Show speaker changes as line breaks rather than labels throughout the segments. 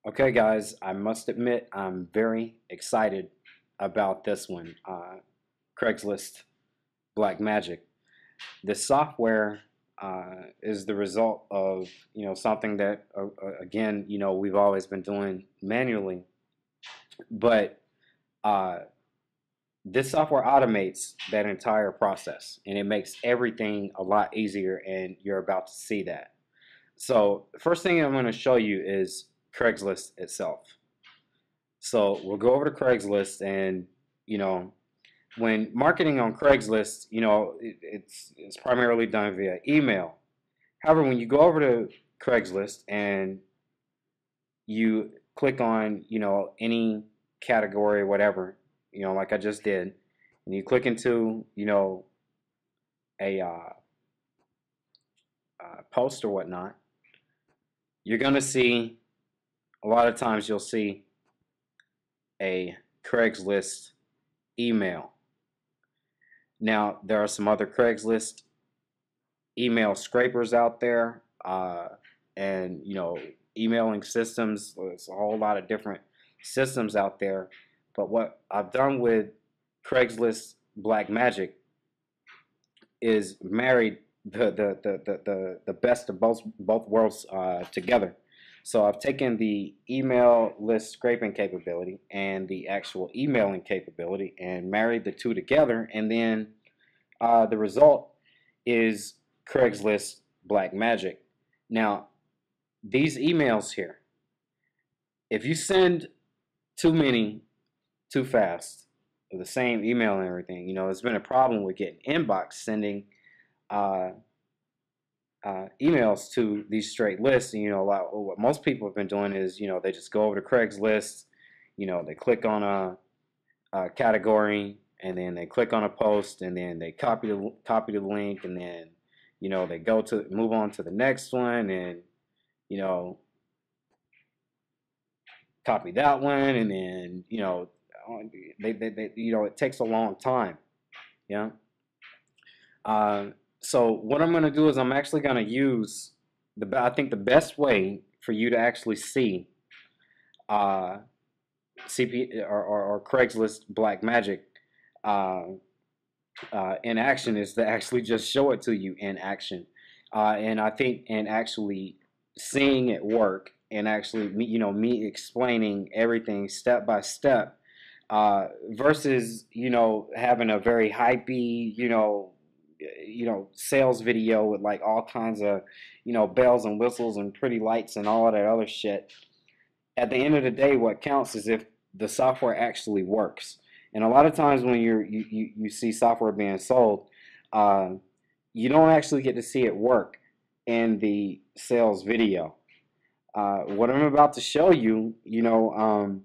Okay, guys, I must admit I'm very excited about this one. Craigslist Black Magic. This software is the result of something that again we've always been doing manually, but uh, this software automates that entire process and it makes everything a lot easier. And you're about to see that. So, the first thing I'm going to show you is Craigslist itself. So we'll go over to Craigslist, and you know, when marketing on Craigslist, it's primarily done via email. However, when you go over to Craigslist and you click on, any category, whatever, like I just did, and you click into, a post or whatnot, you're gonna see a lot of times you'll see a Craigslist email. Now, there are some other Craigslist email scrapers out there, and emailing systems. There's a whole lot of different systems out there. But what I've done with Craigslist Black Magic is married the best of both worlds together. So I've taken the email list scraping capability and the actual emailing capability and married the two together, and then the result is Craigslist Black Magic. Now, these emails here, if you send too many too fast of the same email and everything, there's been a problem with getting inbox sending uh, emails to these straight lists. And, what most people have been doing is, they just go over to Craigslist, they click on a category, and then they click on a post, and then they copy the link, and then they go to move on to the next one, and you know copy that one, and then it takes a long time. Yeah. So what I'm going to do is I'm actually going to use I think the best way for you to actually see uh, or Craigslist Black Magic uh, in action is to actually just show it to you in action. And I think and actually seeing it work and actually me explaining everything step by step versus having a very hypey sales video with like all kinds of bells and whistles and pretty lights and all of that other shit. At the end of the day, what counts is if the software actually works. And a lot of times when you see software being sold, uh, you don't actually get to see it work in the sales video. What I'm about to show you, I'm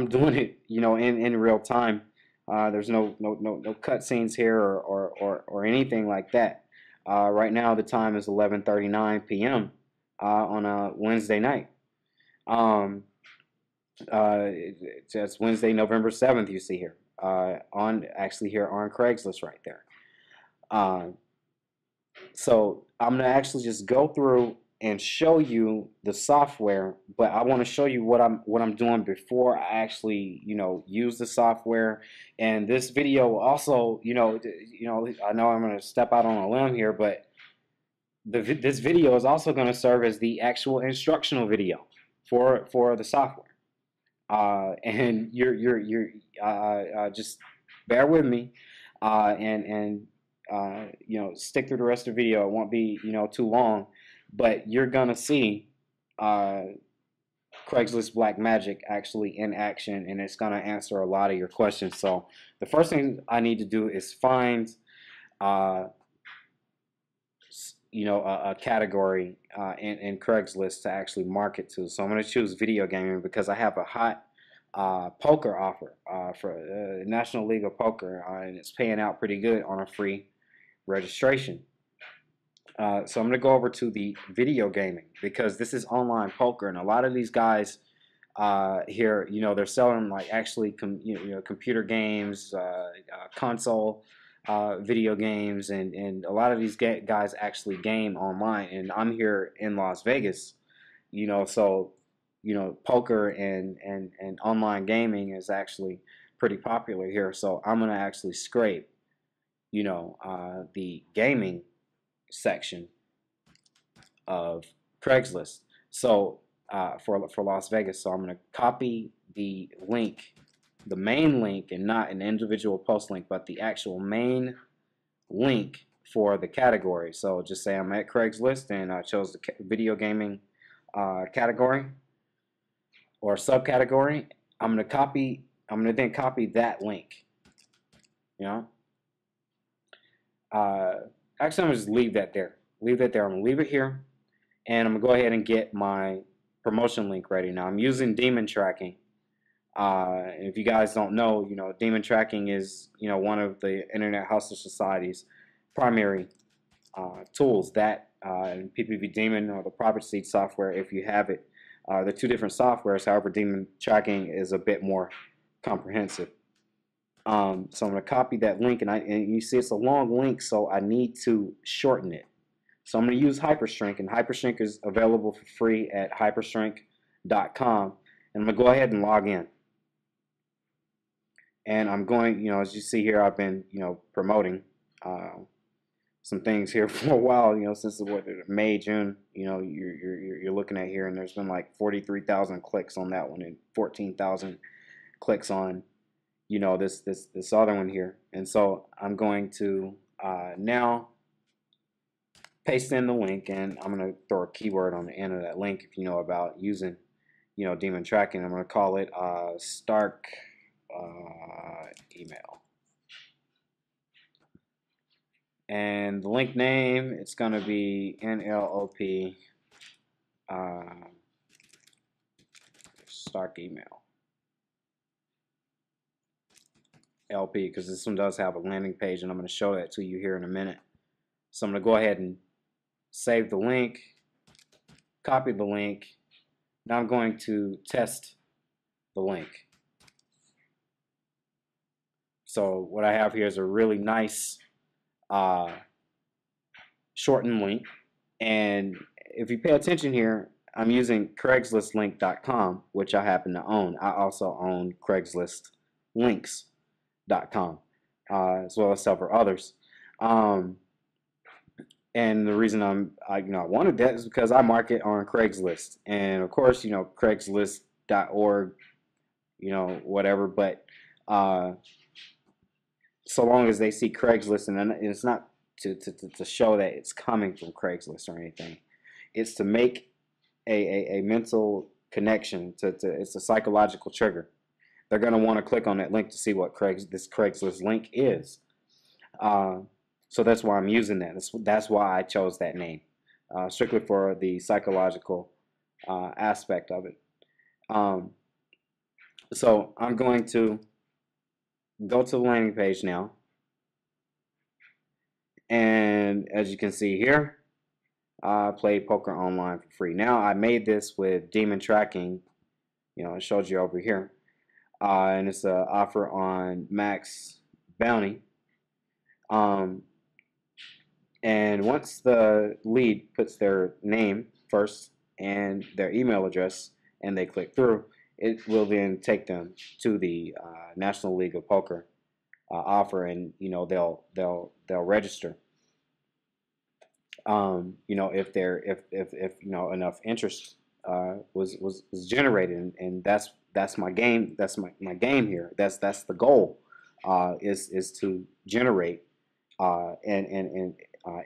doing it, in real time. There's no cutscenes here or anything like that. Right now the time is 11:39 p.m. On a Wednesday night. Um, it's Wednesday, November 7th. You see here on actually here on Craigslist right there. Uh, so I'm gonna actually just go through and show you the software, but I want to show you what I'm doing before I actually use the software. And this video also, I know I'm gonna step out on a limb here, but this video is also going to serve as the actual instructional video for the software. And you're just bear with me, and stick through the rest of the video. It won't be too long, but you're gonna see uh, Craigslist Black Magic actually in action, and it's gonna answer a lot of your questions. So the first thing I need to do is find uh, a category in Craigslist to actually market to. So I'm going to choose video gaming because I have a hot poker offer for National League of Poker, and it's paying out pretty good on a free registration. So I'm going to go over to the video gaming because this is online poker, and a lot of these guys here, they're selling like actually computer games, console video games, and a lot of these guys actually game online. And I'm here in Las Vegas, so poker and online gaming is actually pretty popular here. So I'm gonna actually scrape, the gaming section of Craigslist. So for Las Vegas, so I'm gonna copy the link, the main link, and not an individual post link, but the actual main link for the category. So just say I'm at Craigslist and I chose the video gaming category or subcategory. I'm gonna then copy that link. You know, actually, I'm gonna just leave that there. Leave that there. I'm gonna leave it here, and I'm gonna go ahead and get my promotion link ready. Now I'm using Demon Tracking. If you guys don't know, Demon Tracking is one of the Internet Hustler Society's primary tools. That PPV Demon or the Profit Seed software, if you have it, they're two different softwares. However, Demon Tracking is a bit more comprehensive. So I'm going to copy that link, and you see it's a long link, so I need to shorten it. So I'm going to use Hypershrink, and Hypershrink is available for free at hypershrink.com. And I'm going to go ahead and log in. And I'm going, as you see here, I've been, promoting some things here for a while, since May, June, you're looking at here, and there's been like 43,000 clicks on that one and 14,000 clicks on, this other one here. And so I'm going to now paste in the link, and I'm going to throw a keyword on the end of that link if you know about using, Demon Tracking. I'm going to call it Stark email. And the link name, it's going to be NLOP Stark email. LP, because this one does have a landing page, and I'm going to show that to you here in a minute. So I'm going to go ahead and save the link, copy the link. Now I'm going to test the link. So what I have here is a really nice shortened link, and if you pay attention here, I'm using CraigslistLink.com, which I happen to own. I also own CraigslistLinks.com, as well as several others. And the reason I wanted that is because I market on Craigslist, and of course, Craigslist.org, whatever. But so long as they see Craigslist, and it's not to show that it's coming from Craigslist or anything, it's to make a mental connection. It's a psychological trigger. They're going to want to click on that link to see what this Craigslist link is. So that's why I'm using that. That's why I chose that name, strictly for the psychological aspect of it. So I'm going to go to the landing page now. And as you can see here, I play poker online for free. Now I made this with Demon Tracking. It showed you over here. And it's an offer on Max Bounty. And once the lead puts their name first and their email address, and they click through, it will then take them to the National League of Poker offer, and they'll register. If enough interest was generated, and that's my game. That's my game here. That's the goal, is to generate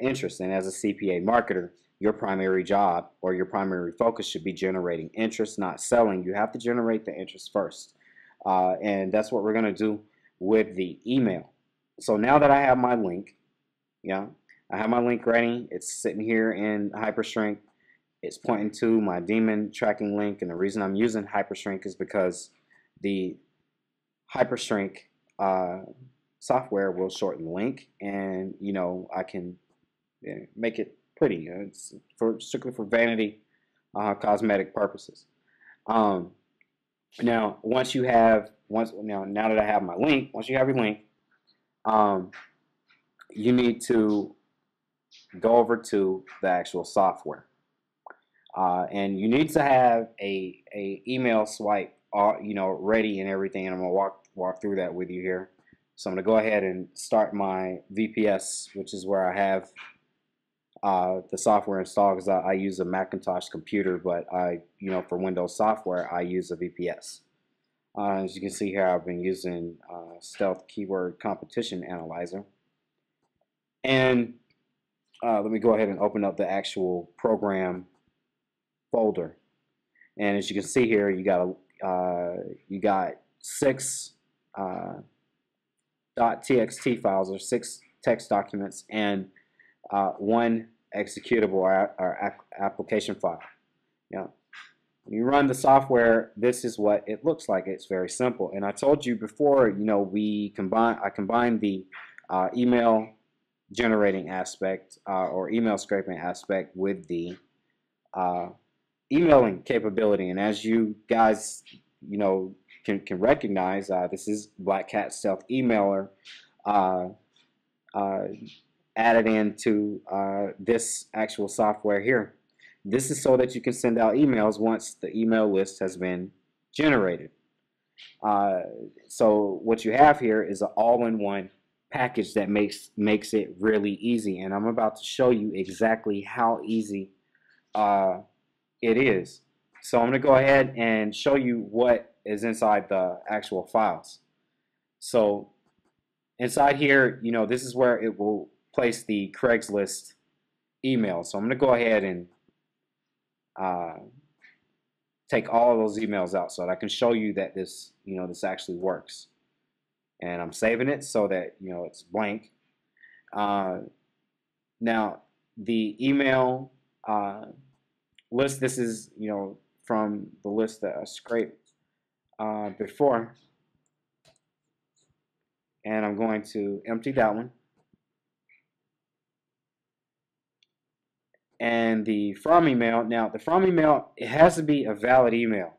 interest. And as a CPA marketer, your primary job or your primary focus should be generating interest, not selling. You have to generate the interest first, and that's what we're going to do with the email. So now that I have my link, I have my link ready. It's sitting here in Hypershrink. It's pointing to my Demon Tracking link, and the reason I'm using Hypershrink is because the Hypershrink software will shorten the link, and I can make it pretty. It's strictly for vanity, cosmetic purposes. Now that I have my link, once you have your link, you need to go over to the actual software. And you need to have a email swipe, ready and everything. And I'm gonna walk through that with you here. So I'm gonna go ahead and start my VPS, which is where I have the software installed, because I use a Macintosh computer, but for Windows software, I use a VPS. As you can see here, I've been using Stealth Keyword Competition Analyzer. And let me go ahead and open up the actual program folder. And as you can see here, you got 6 .txt files, or 6 text documents, and 1 executable or application file. Yeah. When you run the software, this is what it looks like. It's very simple. And I told you before, I combined the email generating aspect or email scraping aspect with the emailing capability. And as you guys, can recognize, this is Black Cat Stealth Emailer added into this actual software here. This is so that you can send out emails once the email list has been generated. So what you have here is an all-in-one package that makes it really easy, and I'm about to show you exactly how easy it is. So I'm going to go ahead and show you what is inside the actual files. So inside here, this is where it will place the Craigslist email. So I'm going to go ahead and take all of those emails out so that I can show you that this actually works. And I'm saving it so that it's blank. Now the email list, this is from the list that I scraped before, and I'm going to empty that one. And the from email, now the from email, it has to be a valid email.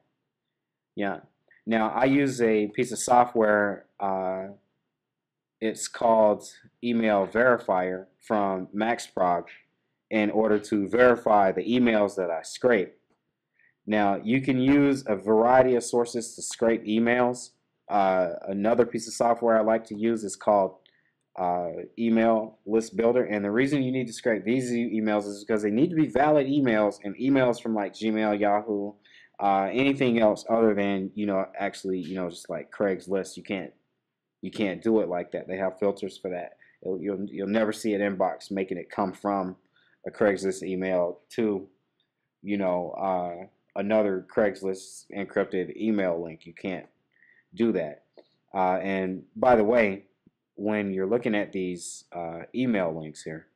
Yeah. Now I use a piece of software, it's called Email Verifier from MaxProg, in order to verify the emails that I scrape. Now you can use a variety of sources to scrape emails. Another piece of software I like to use is called Email List Builder, and the reason you need to scrape these emails is because they need to be valid emails, and emails from like Gmail, Yahoo, anything else other than actually just like Craigslist. You can't do it like that. They have filters for that. You'll never see an inbox making it come from a Craigslist email to another Craigslist encrypted email link. You can't do that. And by the way, when you're looking at these email links here,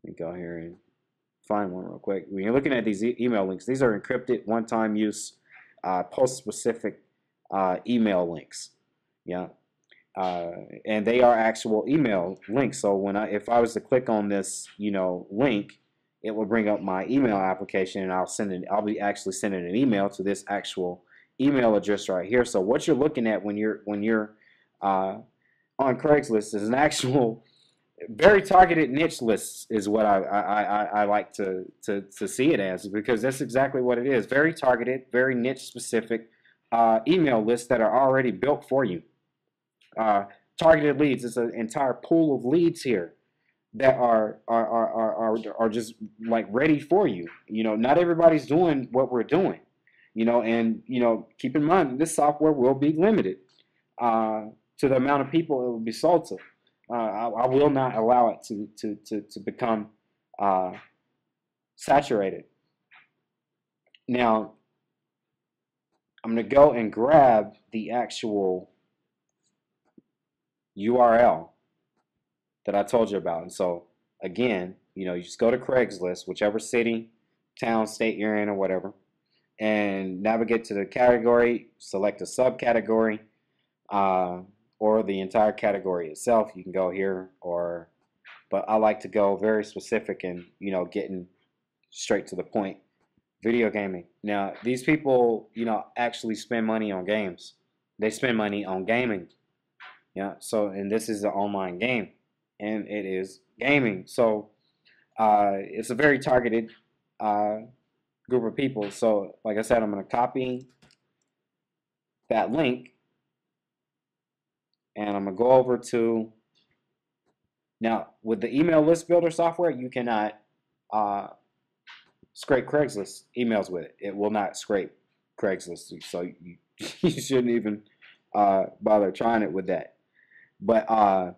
let me go here and find one real quick. When you're looking at these email links, these are encrypted, one-time use, post-specific email links. Yeah, and they are actual email links. So if I was to click on this link, it will bring up my email application, and I'll be actually sending an email to this actual email address right here. So what you're looking at when you're on Craigslist is an actual very targeted niche list, is what I like to see it as, because that's exactly what it is. Very targeted, very niche specific email lists that are already built for you. Targeted leads is an entire pool of leads here that are just like ready for you. Not everybody's doing what we're doing. And keep in mind, this software will be limited to the amount of people it will be sold to. I will not allow it to become saturated. Now, I'm going to go and grab the actual URL that I told you about. And so, again, you just go to Craigslist, whichever city, town, state you're in, or whatever, and navigate to the category, select a subcategory, or the entire category itself. You can go here, but I like to go very specific and getting straight to the point. Video gaming. Now these people actually spend money on games. They spend money on gaming. Yeah. So, and this is an online game, and it is gaming. So it's a very targeted group of people. So like I said, I'm going to copy that link, and I'm going to go over to, now with the email list builder software, you cannot uh, scrape Craigslist emails with it. It will not scrape Craigslist, so you, you shouldn't even bother trying it with that. But uh,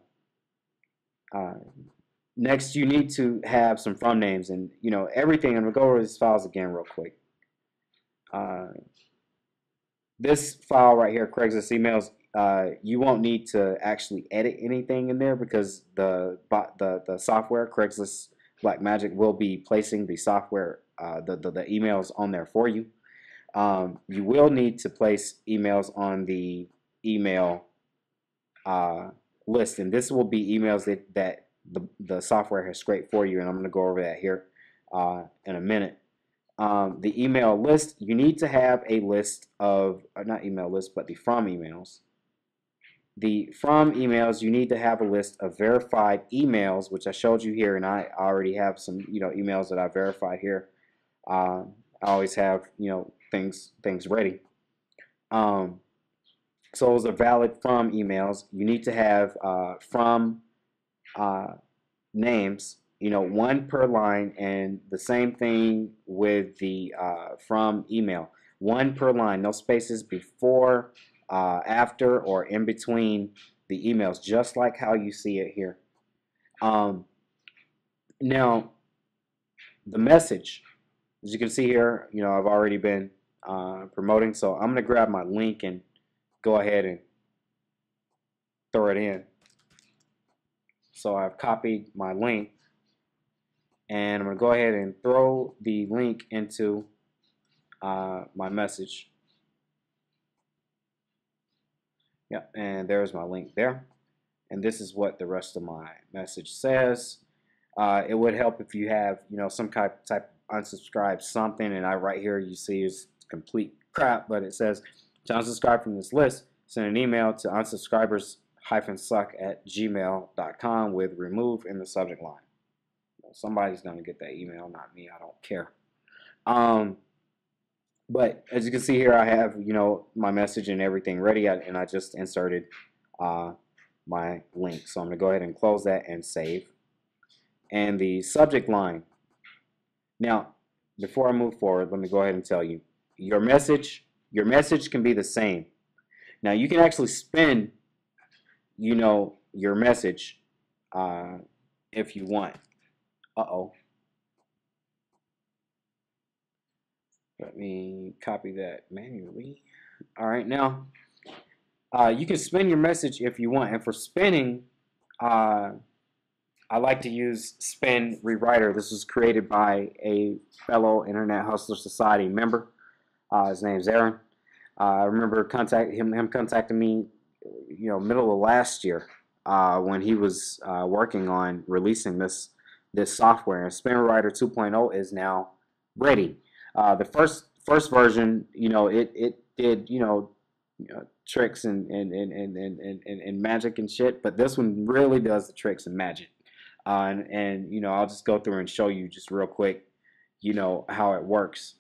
next, you need to have some from names and everything. I'm gonna go over these files again real quick. This file right here, Craigslist emails, you won't need to actually edit anything in there because the software, Craigslist Blackmagic, will be placing the software, the emails on there for you. You will need to place emails on the email list, and this will be emails that the software has scraped for you, and I'm going to go over that here in a minute. The email list, you need to have a list of, not email list, but the from emails. The from emails, you need to have a list of verified emails, which I showed you here, and I already have some emails that I verified here. I always have things ready. So those are valid from emails. You need to have from names, one per line, and the same thing with the from email, one per line, no spaces before, after, or in between the emails, just like how you see it here. Now, the message, as you can see here, I've already been promoting, so I'm going to grab my link and go ahead and throw it in. So I've copied my link, and I'm going to go ahead and throw the link into my message. Yeah, and there's my link there. And this is what the rest of my message says. It would help if you have, some type unsubscribe something, and right here you see is complete crap, but it says to unsubscribe from this list, send an email to unsubscribers-suck@gmail.com with remove in the subject line. Somebody's going to get that email, not me. I don't care. But as you can see here, I have, my message and everything ready, and I just inserted my link. So I'm going to go ahead and close that and save. And the subject line. Now, before I move forward, let me go ahead and tell you, your message can be the same. Now, you can actually spin, your message if you want. Uh-oh. Let me copy that manually. All right, now you can spin your message if you want, and for spinning, I like to use Spin Rewriter. This was created by a fellow Internet Hustler Society member. His name's Aaron. I remember him contacting me, middle of last year when he was working on releasing this software. And Spin Rewriter 2.0 is now ready. The first version, it did tricks and magic and shit, but this one really does the tricks and magic. And I'll just go through and show you just real quick, how it works.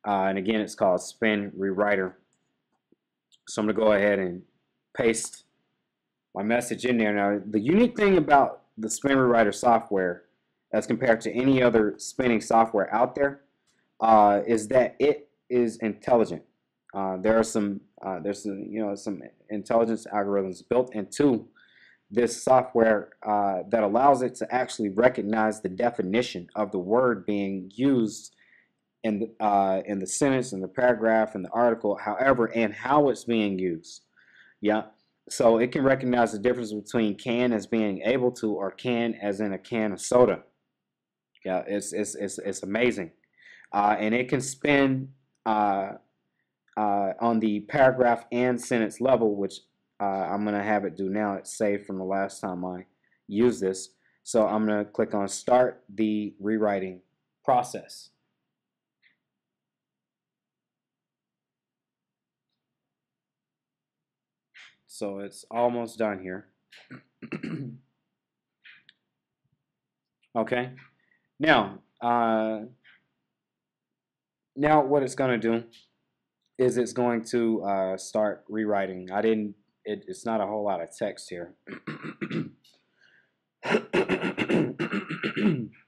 And again, it's called Spin Rewriter. So I'm gonna go ahead and paste my message in there. Now, the unique thing about the Spin Rewriter software, as compared to any other spinning software out there, is that it is intelligent. There's some intelligence algorithms built into this software that allows it to actually recognize the definition of the word being used in the sentence, in the paragraph, in the article, however, and how it's being used. Yeah. So it can recognize the difference between can as being able to, or can as in a can of soda. Yeah, it's amazing. And it can spin on the paragraph and sentence level, which I'm going to have it do now. It's saved from the last time I used this. So I'm going to click on Start the Rewriting Process. So it's almost done here. Okay. Now, Now what it's going to do is it's going to start rewriting. It's not a whole lot of text here.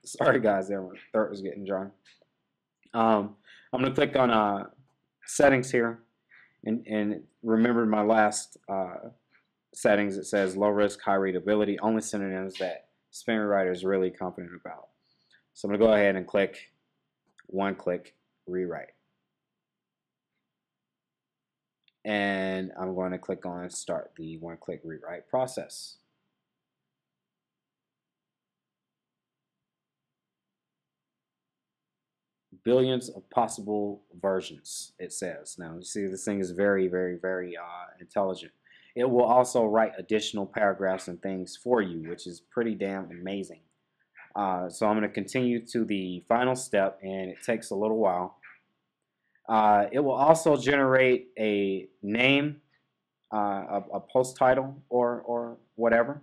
Sorry guys, there, my throat was getting dry. I'm going to click on settings here, and remember my last settings. It says low risk, high readability, only synonyms that spam rewriter is really confident about. So I'm going to go ahead and click one click rewrite. And I'm going to click on start the one click rewrite process. Billions of possible versions, it says. Now you see this thing is very, very, very intelligent. It will also write additional paragraphs and things for you, which is pretty damn amazing. So I'm going to continue to the final step, and it takes a little while. It will also generate a name, a post title, or whatever.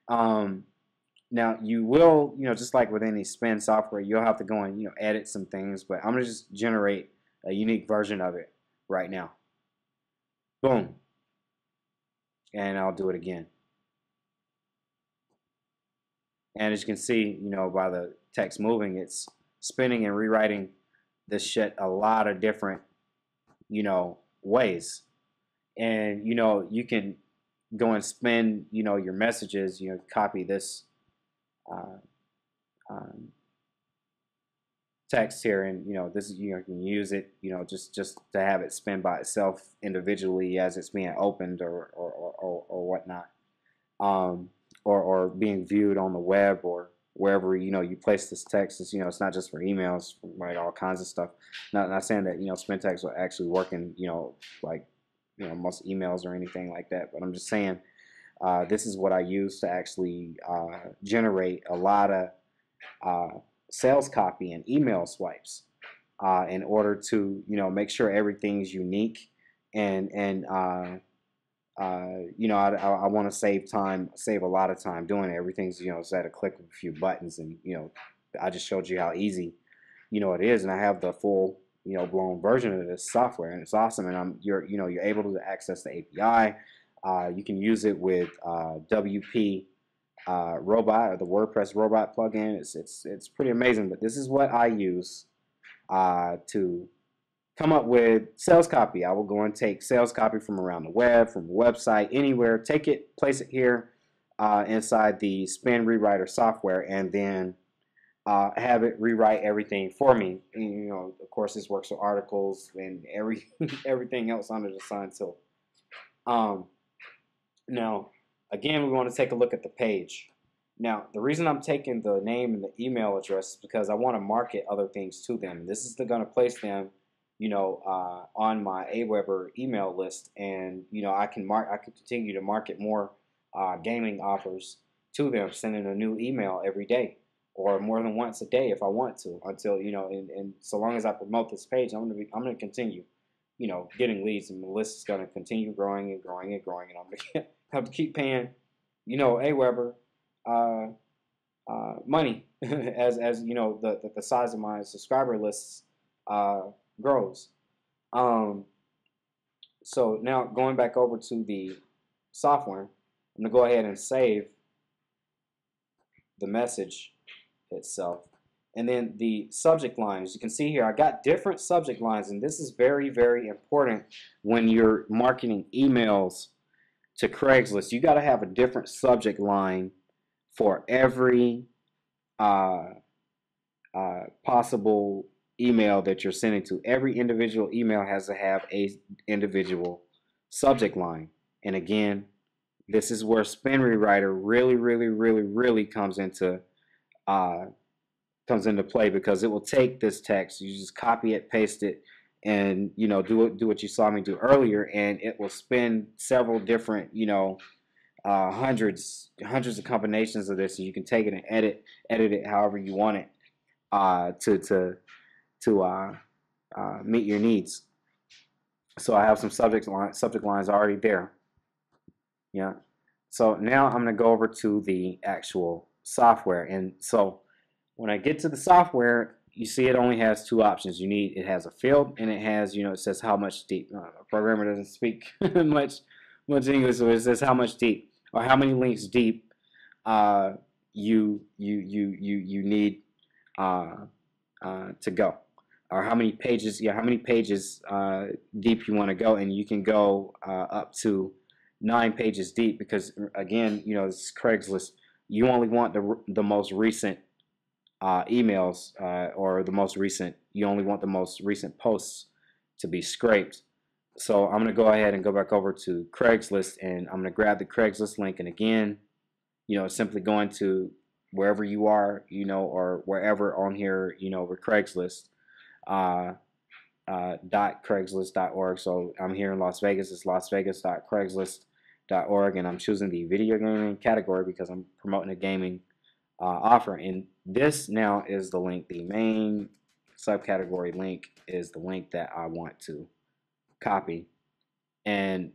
Now you will, just like with any spin software, you'll have to go and edit some things. But I'm gonna just generate a unique version of it right now. Boom, and I'll do it again. And as you can see, by the text moving, it's spinning and rewriting this shit a lot of different, ways. And you can go and spin, your messages. Copy this text here, and this is you can use it, just to have it spin by itself individually as it's being opened or whatnot, or being viewed on the web or wherever you place this text. It's it's not just for emails, right? All kinds of stuff. Not saying that spin text will actually work in like most emails or anything like that, but I'm just saying this is what I use to actually generate a lot of sales copy and email swipes in order to make sure everything's unique, and I want to save a lot of time doing it. Everything's it's at a click of a few buttons, and I just showed you how easy it is, and I have the full blown version of this software, and it's awesome. And you're able to access the API. You can use it with WP Robot, or the WordPress Robot plugin. It's pretty amazing. But this is what I use to come up with sales copy. I will go and take sales copy from around the web, from a website, anywhere, take it, place it here inside the Spin Rewriter software, and then have it rewrite everything for me. And, of course, this works with articles and everything else under the sun. So, now, again, we want to take a look at the page. Now, the reason I'm taking the name and the email address is because I want to market other things to them. This is going to place them, on my Aweber email list, and I can continue to market more gaming offers to them, sending a new email every day, or more than once a day if I want to, until and so long as I promote this page, I'm gonna continue, getting leads, and the list is gonna continue growing and growing and growing, and I'm gonna have to keep paying, Aweber money as the size of my subscriber lists grows. So now going back over to the software, I'm gonna go ahead and save the message itself, and then the subject lines. You can see here I got different subject lines, and this is very, very important when you're marketing emails to Craigslist. You got to have a different subject line for every possible email that you're sending to. Every individual email has to have a individual subject line. And again, this is where Spin Rewriter really, really, really, really comes into play, because it will take this text, you just copy it, paste it, and do what you saw me do earlier, and it will spin several different hundreds of combinations of this, and you can take it and edit it however you want it to meet your needs. So I have some subject lines already there. Yeah. So now I'm going to go over to the actual software, and so when I get to the software, you see it only has two options. It has a field, and it has, it says how much deep. A programmer doesn't speak much English, so it says how much deep or how many links deep you need to go, or how many pages, deep you want to go, and you can go up to 9 pages deep, because again, this is Craigslist. You only want the most recent emails, or you only want the most recent posts to be scraped. So I'm going to go ahead and go back over to Craigslist, and I'm going to grab the Craigslist link, and again, simply going to wherever you are, or wherever on here, with Craigslist, .craigslist.org. So I'm here in Las Vegas. It's lasvegas.craigslist.org, and I'm choosing the video gaming category because I'm promoting a gaming offer. And this now is the link. The main subcategory link is the link that I want to copy, and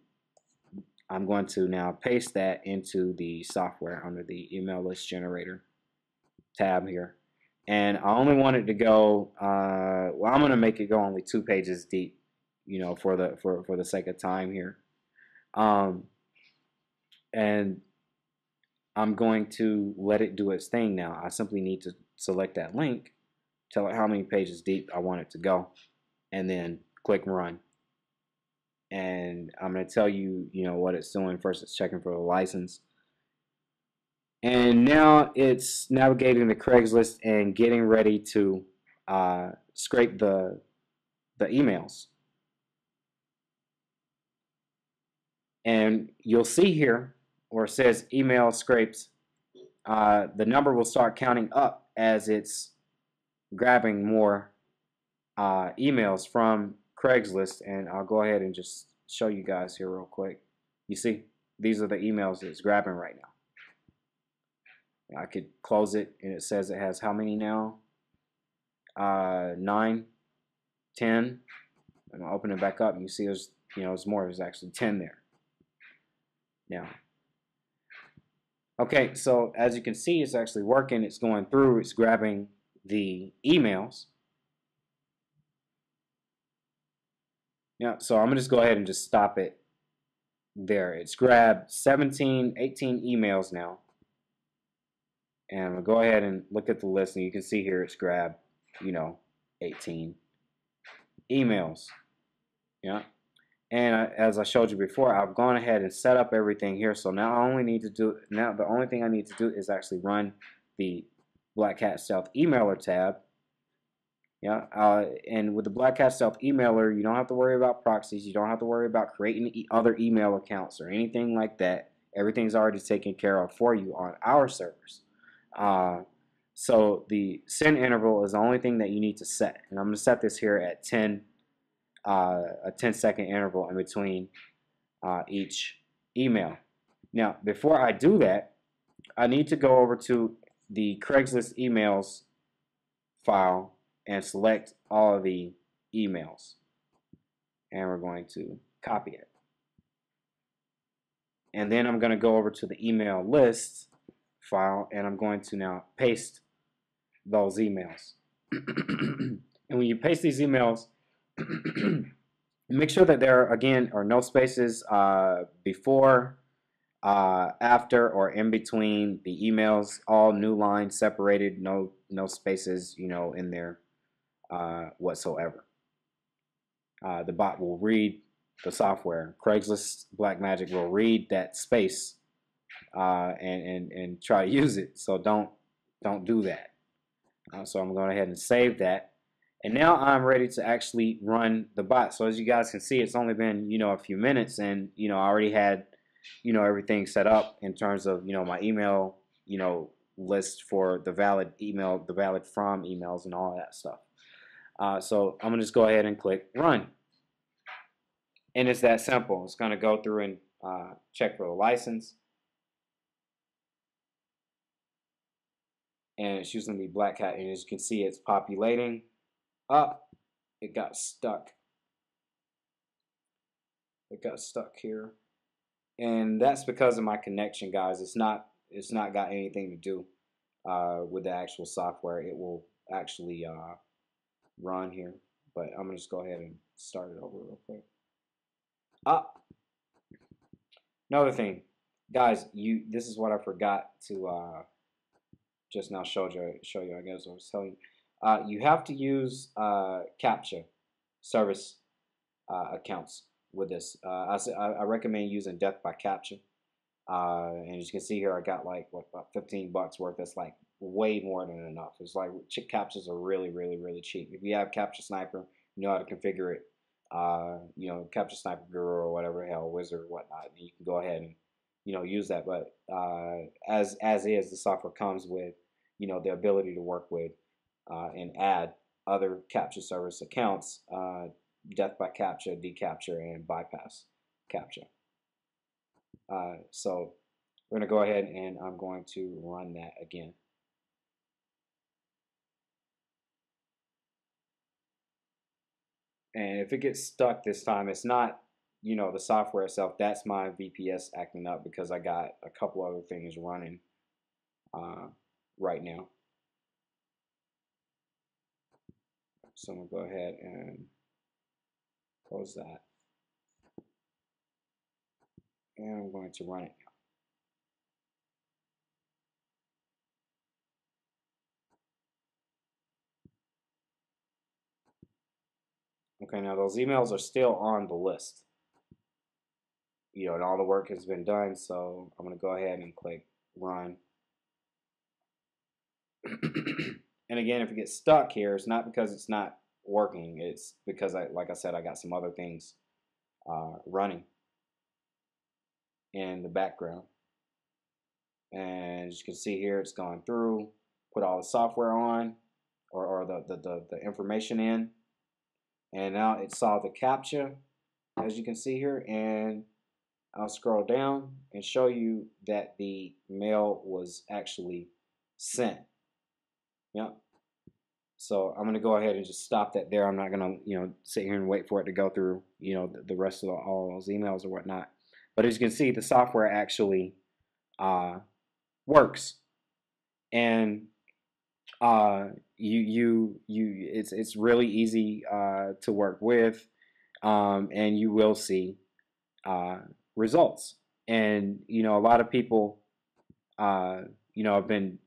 I'm going to now paste that into the software under the email list generator tab here. And I only want it to go, well, I'm going to make it go only 2 pages deep, for the sake of time here. And I'm going to let it do its thing now. I simply need to select that link, tell it how many pages deep I want it to go, and then click run. And I'm going to tell you, what it's doing. First, it's checking for the license. And now it's navigating the Craigslist and getting ready to scrape the emails. And you'll see here where it says email scrapes, the number will start counting up as it's grabbing more emails from Craigslist. And I'll go ahead and just show you guys here real quick. You see, these are the emails it's grabbing right now. I could close it, and it says it has how many now? 9, 10. And I'll open it back up, and you see there's, there's more. There's actually 10 there. Now, okay, so as you can see, it's actually working. It's going through. It's grabbing the emails. Yeah, so I'm going to just go ahead and just stop it there. It's grabbed 17, 18 emails now. And I'm going to go ahead and look at the list, and you can see here it's grabbed, 18 emails. Yeah. And as I showed you before, I've gone ahead and set up everything here. So now the only thing I need to do is actually run the Black Hat Stealth Emailer tab. Yeah, and with the Black Hat Stealth Emailer, you don't have to worry about proxies. You don't have to worry about creating other email accounts or anything like that. Everything's already taken care of for you on our servers. So the send interval is the only thing that you need to set. And I'm going to set this here at 10, a 10-second interval in between each email. Now, before I do that, I need to go over to the Craigslist emails file and select all of the emails. And we're going to copy it. And then I'm going to go over to the email list file, and I'm going to now paste those emails. And when you paste these emails, make sure that there, again, are no spaces before, after, or in between the emails. All new lines separated, no spaces, in there whatsoever. The bot will read the software. Craigslist Blackmagic will read that space and try to use it. So don't do that. So I'm going ahead and save that. And now I'm ready to actually run the bot. So as you guys can see, it's only been, a few minutes, and, I already had, everything set up in terms of, my email, list for the valid email, the valid from emails and all that stuff. So I'm going to just go ahead and click run. And it's that simple. It's going to go through and check for the license. And it's using the Black Hat. And as you can see, it's populating up. It got stuck. It got stuck here. And that's because of my connection, guys. It's not got anything to do with the actual software. It will actually run here, but I'm gonna just go ahead and start it over real quick. Ah, another thing, guys, this is what I forgot to just now show you. I guess I was telling you. You have to use CAPTCHA service accounts with this. I recommend using Death by CAPTCHA. And as you can see here, I got like what, about 15 bucks worth. That's like way more than enough. It's like CAPTCHAs are really, really, really cheap. If you have CAPTCHA Sniper, you know how to configure it. You know, CAPTCHA Sniper Guru or whatever hell, Wizard or whatnot. And you can go ahead and use that. But as is, the software comes with the ability to work with and add other CAPTCHA service accounts, Death by CAPTCHA, deCAPTCHA, and bypass CAPTCHA. So we're going to go ahead and I'm going to run that again. And if it gets stuck this time, it's not, the software itself. That's my VPS acting up because I got a couple other things running right now. So I'm going to go ahead and close that. And I'm going to run it now. Okay, now those emails are still on the list. And all the work has been done, so I'm going to go ahead and click run. And again, if it gets stuck here, it's not because it's not working. It's because, like I said, I got some other things running in the background. And as you can see here, it's gone through, put all the software on, or the information in. And now it saw the CAPTCHA, as you can see here. And I'll scroll down and show you that the mail was actually sent. Yep. So I'm going to go ahead and just stop that there. I'm not going to, sit here and wait for it to go through, the rest of all those emails or whatnot. But as you can see, the software actually works, and it's really easy to work with, and you will see results. And a lot of people, have been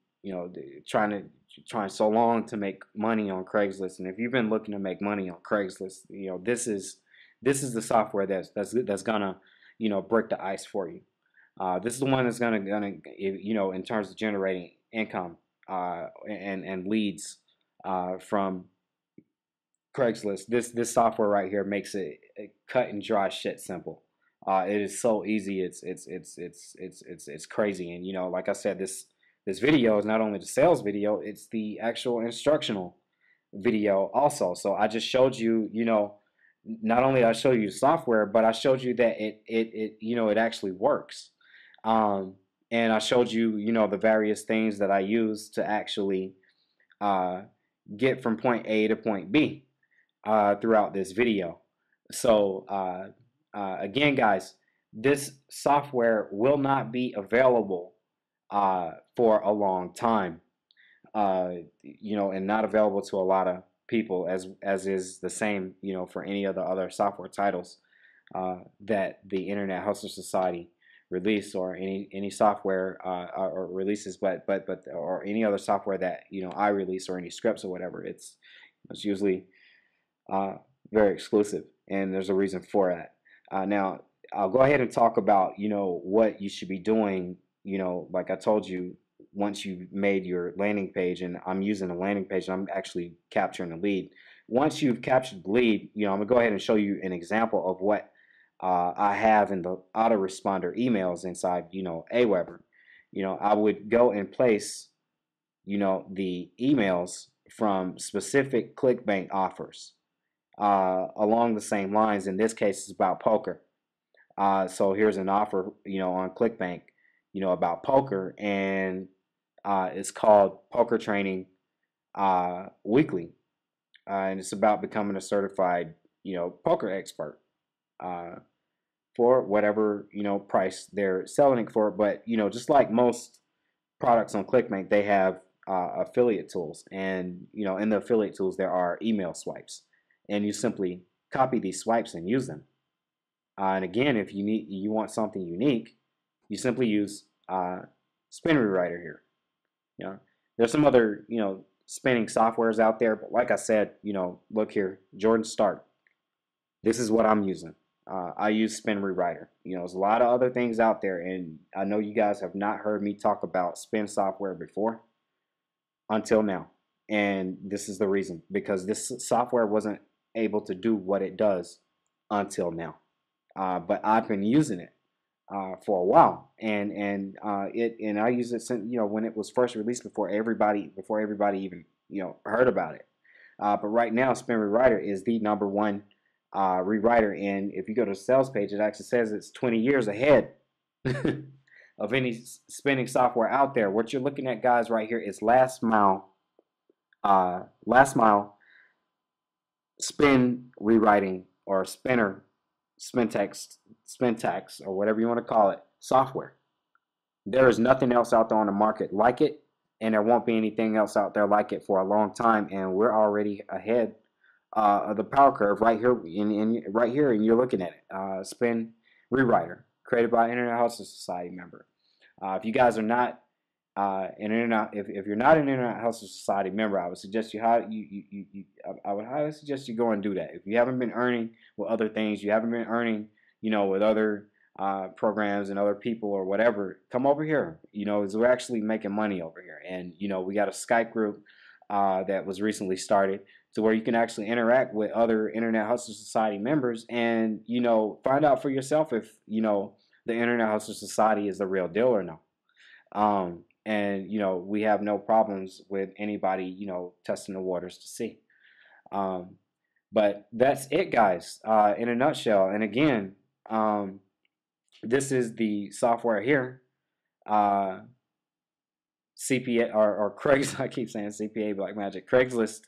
trying so long to make money on Craigslist. And if you've been looking to make money on Craigslist, this is the software that's gonna break the ice for you. This is the one that's gonna in terms of generating income and leads from Craigslist. This software right here makes it cut and dry shit simple. It is so easy. It's crazy. And like I said, this video is not only the sales video, it's the actual instructional video also. So I just showed you, not only I showed you the software, but I showed you that it actually works. And I showed you, the various things that I use to actually get from point A to point B throughout this video. So again, guys, this software will not be available for a long time, and not available to a lot of people, as is the same, for any of the other software titles that the Internet Hustler Society release, or any software or releases, but or any other software that I release, or any scripts or whatever. It's usually very exclusive, and there's a reason for that. Now I'll go ahead and talk about what you should be doing. Like I told you, once you've made your landing page, and I'm using a landing page, and I'm actually capturing the lead. Once you've captured the lead, I'm gonna go ahead and show you an example of what I have in the autoresponder emails inside Aweber. I would go and place the emails from specific ClickBank offers along the same lines. In this case, it's about poker. So here's an offer on ClickBank about poker, and it's called Poker Training Weekly, and it's about becoming a certified poker expert for whatever price they're selling it for. But just like most products on ClickBank, they have affiliate tools, and in the affiliate tools there are email swipes, and you simply copy these swipes and use them. And again, if you want something unique, you simply use Spin Rewriter here. There's some other spinning softwares out there, but like I said, look here, Jordan Stark. This is what I'm using. I use Spin Rewriter. There's a lot of other things out there, and I know you guys have not heard me talk about Spin software before until now. And this is the reason, because this software wasn't able to do what it does until now. But I've been using it for a while, and I used it since when it was first released, before everybody even heard about it. But right now, Spin Rewriter is the #1 rewriter, and if you go to the sales page, it actually says it's 20 years ahead of any spinning software out there. What you're looking at, guys, right here is last mile spin rewriting, or Spintax, or whatever you want to call it, software. There is nothing else out there on the market like it, and there won't be anything else out there like it for a long time, and we're already ahead of the power curve right here, and you're looking at it. Spin Rewriter, created by Internet Hustle Society member. If you guys are not if you're not an Internet Hustle Society member, I would suggest I would highly suggest you go and do that. If you haven't been earning with other things, you haven't been earning, with other programs and other people or whatever, come over here. We're actually making money over here, and we got a Skype group that was recently started, to where you can actually interact with other Internet Hustle Society members, and find out for yourself if the Internet Hustle Society is the real deal or no. And we have no problems with anybody testing the waters to see. But that's it, guys, in a nutshell. And again, this is the software here, CPA or Craigslist. I keep saying CPA Black Magic. Craigslist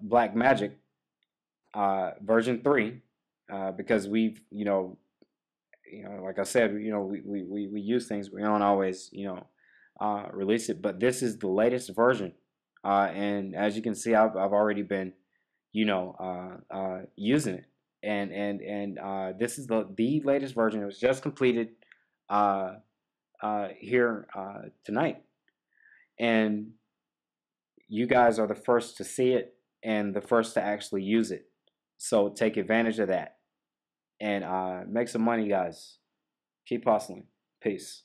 Black Magic version 3, because we've like I said, we use things, we don't always release it, but this is the latest version, and as you can see, I've already been using it, and this is the latest version. It was just completed here tonight, and you guys are the first to see it and the first to actually use it. So take advantage of that, and make some money, guys. Keep hustling. Peace.